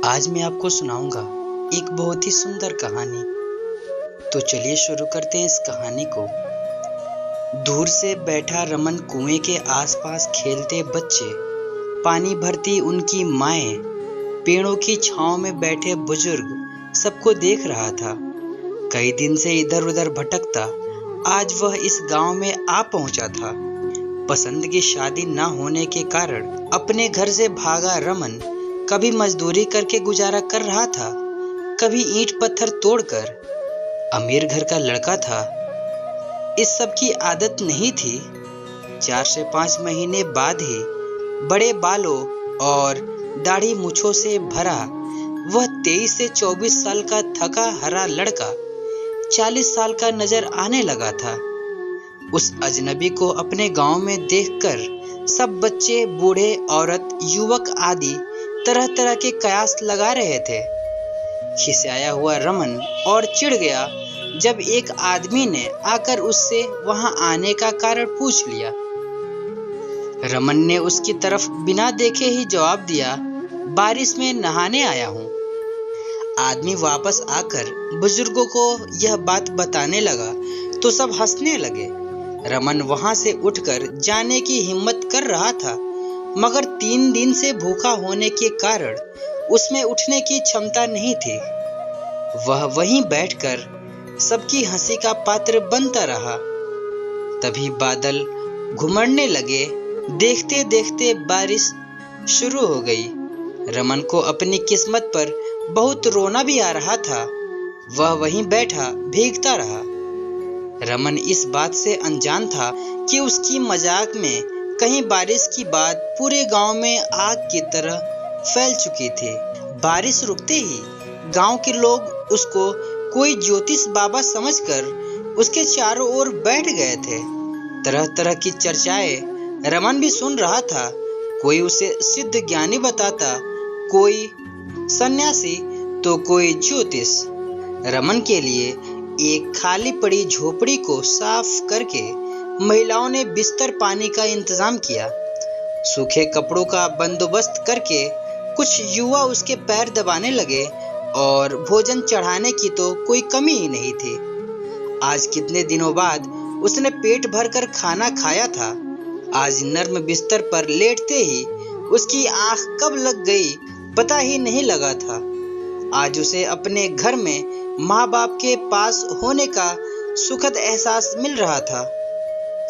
आज मैं आपको सुनाऊंगा एक बहुत ही सुंदर कहानी। तो चलिए शुरू करते हैं इस कहानी को। दूर से बैठा रमन कुएं के आसपास खेलते बच्चे, पानी भरती उनकी माएं, पेड़ों की छांव में बैठे बुजुर्ग सबको देख रहा था। कई दिन से इधर उधर भटकता आज वह इस गांव में आ पहुंचा था। पसंद की शादी न होने के कारण अपने घर से भागा रमन कभी मजदूरी करके गुजारा कर रहा था, कभी ईंट पत्थर तोड़कर। अमीर घर का लड़का था, इस सब की आदत नहीं थी। 4 से 5 महीने बाद ही बड़े बालों और दाढ़ी मूछों से भरा वह 23 से 24 साल का थका हरा लड़का 40 साल का नजर आने लगा था। उस अजनबी को अपने गांव में देखकर सब बच्चे, बूढ़े, औरत, युवक आदि तरह तरह के कयास लगा रहे थे। खिसियाया हुआ रमन और चिढ़ गया जब एक आदमी ने आकर उससे वहां आने का कारण पूछ लिया। रमन ने उसकी तरफ बिना देखे ही जवाब दिया, बारिश में नहाने आया हूं। आदमी वापस आकर बुजुर्गों को यह बात बताने लगा तो सब हंसने लगे। रमन वहां से उठकर जाने की हिम्मत कर रहा था, मगर 3 दिन से भूखा होने के कारण उसमें उठने की क्षमता नहीं थी। वह वहीं बैठकर सबकी हंसी का पात्र बनता रहा। तभी बादल घुमड़ने लगे। देखते देखते बारिश शुरू हो गई। रमन को अपनी किस्मत पर बहुत रोना भी आ रहा था। वह वहीं बैठा भीगता रहा। रमन इस बात से अनजान था कि उसकी मजाक में कहीं बारिश की बात पूरे गांव में आग की तरह फैल चुकी थी। बारिश रुकते ही गांव के लोग उसको कोई ज्योतिष बाबा समझकर उसके चारों ओर बैठ गए थे। तरह तरह की चर्चाएं रमन भी सुन रहा था। कोई उसे सिद्ध ज्ञानी बताता, कोई सन्यासी तो कोई ज्योतिष। रमन के लिए एक खाली पड़ी झोपड़ी को साफ करके महिलाओं ने बिस्तर पानी का इंतजाम किया। सूखे कपड़ों का बंदोबस्त करके कुछ युवा उसके पैर दबाने लगे और भोजन चढ़ाने की तो कोई कमी ही नहीं थी। आज कितने दिनों बाद उसने पेट भरकर खाना खाया था। आज नर्म बिस्तर पर लेटते ही उसकी आंख कब लग गई पता ही नहीं लगा था। आज उसे अपने घर में माँ बाप के पास होने का सुखद एहसास मिल रहा था।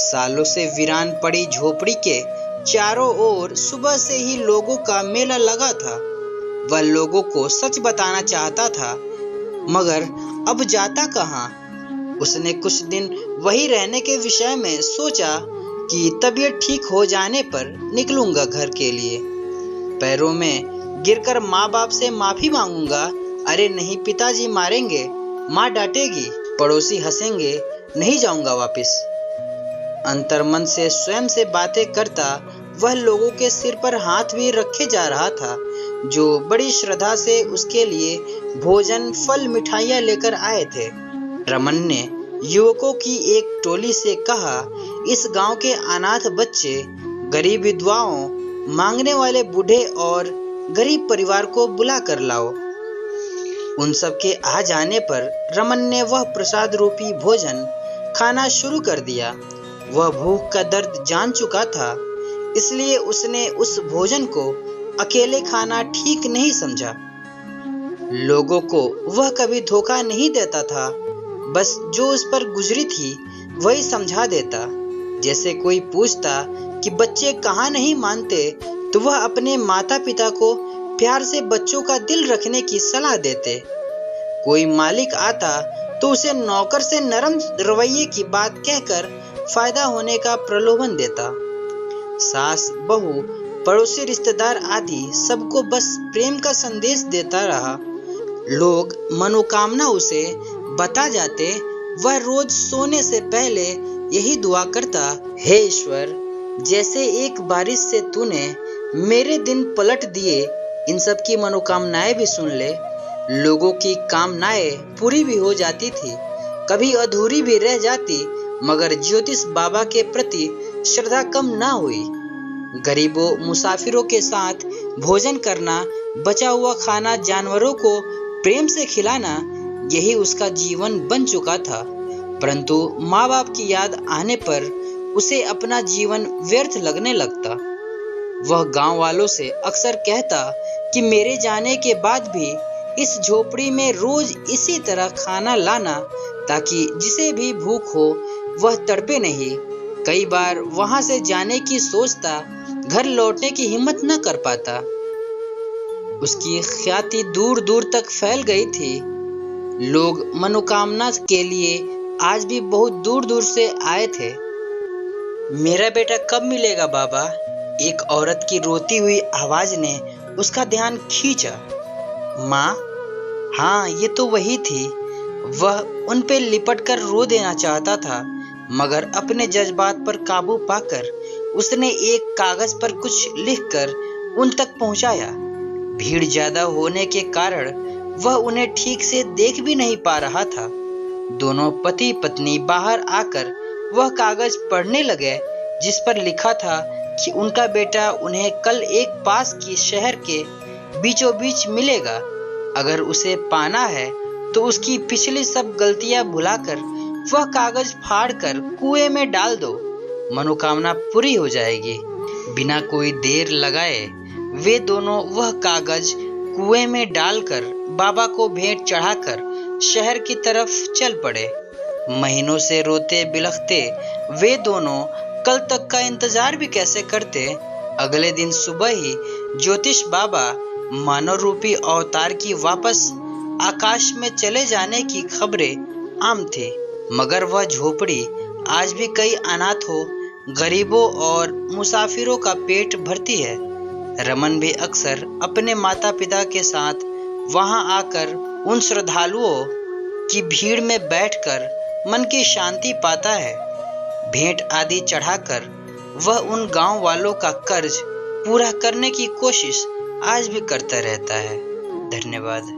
सालों से वीरान पड़ी झोपड़ी के चारों ओर सुबह से ही लोगों का मेला लगा था। वह लोगों को सच बताना चाहता था, मगर अब जाता कहाँ। उसने कुछ दिन वही रहने के विषय में सोचा कि तबीयत ठीक हो जाने पर निकलूंगा घर के लिए। पैरों में गिरकर माँ बाप से माफी मांगूंगा। अरे नहीं, पिताजी मारेंगे, माँ डांटेगी, पड़ोसी हंसेंगे, नहीं जाऊंगा वापस। अंतर्मन से स्वयं से बातें करता वह लोगों के सिर पर हाथ भी रखे जा रहा था, जो बड़ी श्रद्धा से उसके लिए भोजन, फल, मिठाइयाँ लेकर आए थे। रमन ने युवकों की एक टोली से कहा, इस गांव के अनाथ बच्चे, गरीब विधवाओं, मांगने वाले बूढ़े और गरीब परिवार को बुला कर लाओ। उन सब के आ जाने पर रमन ने वह प्रसाद रूपी भोजन खाना शुरू कर दिया। वह भूख का दर्द जान चुका था, इसलिए उसने उस भोजन को अकेले खाना ठीक नहीं समझा। लोगों को वह कभी धोखा नहीं देता था, बस जो उस पर गुजरी थी वही समझा देता। जैसे कोई पूछता कि बच्चे कहाँ नहीं मानते, तो वह अपने माता पिता को प्यार से बच्चों का दिल रखने की सलाह देते। कोई मालिक आता तो उसे नौकर से नरम रवैये की बात कहकर फायदा होने का प्रलोभन देता। सास, बहू, पड़ोसी, रिश्तेदार आदि सबको बस प्रेम का संदेश देता रहा। लोग मनोकामना उसे बता जाते। वह रोज सोने से पहले यही दुआ करता, हे ईश्वर, जैसे एक बारिश से तूने मेरे दिन पलट दिए, इन सब की मनोकामनाएं भी सुन ले। लोगों की कामनाएं पूरी भी हो जाती थी, कभी अधूरी भी रह जाती, मगर ज्योतिष बाबा के प्रति श्रद्धा कम ना हुई। गरीबों, मुसाफिरों के साथ भोजन करना बचा हुआ खाना जानवरों को प्रेम से खिलाना, यही उसका जीवन बन चुका था। परंतु माँ बाप की याद आने पर उसे अपना जीवन व्यर्थ लगने लगता। वह गांव वालों से अक्सर कहता कि मेरे जाने के बाद भी इस झोपड़ी में रोज इसी तरह खाना लाना, ताकि जिसे भी भूख हो वह तड़पे नहीं। कई बार वहां से जाने की सोचता, घर लौटने की हिम्मत न कर पाता। उसकी ख्याति दूर दूर तक फैल गई थी। लोग मनोकामना के लिए आज भी बहुत दूर दूर से आए थे। मेरा बेटा कब मिलेगा बाबा? एक औरत की रोती हुई आवाज ने उसका ध्यान खींचा। माँ? हाँ, ये तो वही थी। वह उन पे लिपट कर रो देना चाहता था, मगर अपने जज्बात पर काबू पाकर उसने एक कागज पर कुछ लिखकर उन तक पहुंचाया। भीड़ ज्यादा होने के कारण वह उन्हें ठीक से देख भी नहीं पा रहा था। दोनों पति पत्नी बाहर आकर वह कागज पढ़ने लगे, जिस पर लिखा था कि उनका बेटा उन्हें कल एक पास की शहर के बीचों बीच मिलेगा। अगर उसे पाना है तो उसकी पिछली सब गलतियां भुलाकर वह कागज फाड़कर कुएं में डाल दो, मनोकामना पूरी हो जाएगी। बिना कोई देर लगाए वे दोनों वह कागज कुएं में डालकर बाबा को भेंट चढ़ाकर शहर की तरफ चल पड़े। महीनों से रोते बिलखते वे दोनों कल तक का इंतजार भी कैसे करते। अगले दिन सुबह ही ज्योतिष बाबा मानव रूपी अवतार की वापस आकाश में चले जाने की खबरें आम थी, मगर वह झोपड़ी आज भी कई अनाथों, गरीबों और मुसाफिरों का पेट भरती है। रमन भी अक्सर अपने माता पिता के साथ वहां आकर उन श्रद्धालुओं की भीड़ में बैठकर मन की शांति पाता है। भेंट आदि चढ़ाकर वह उन गांव वालों का कर्ज पूरा करने की कोशिश आज भी करता रहता है। धन्यवाद।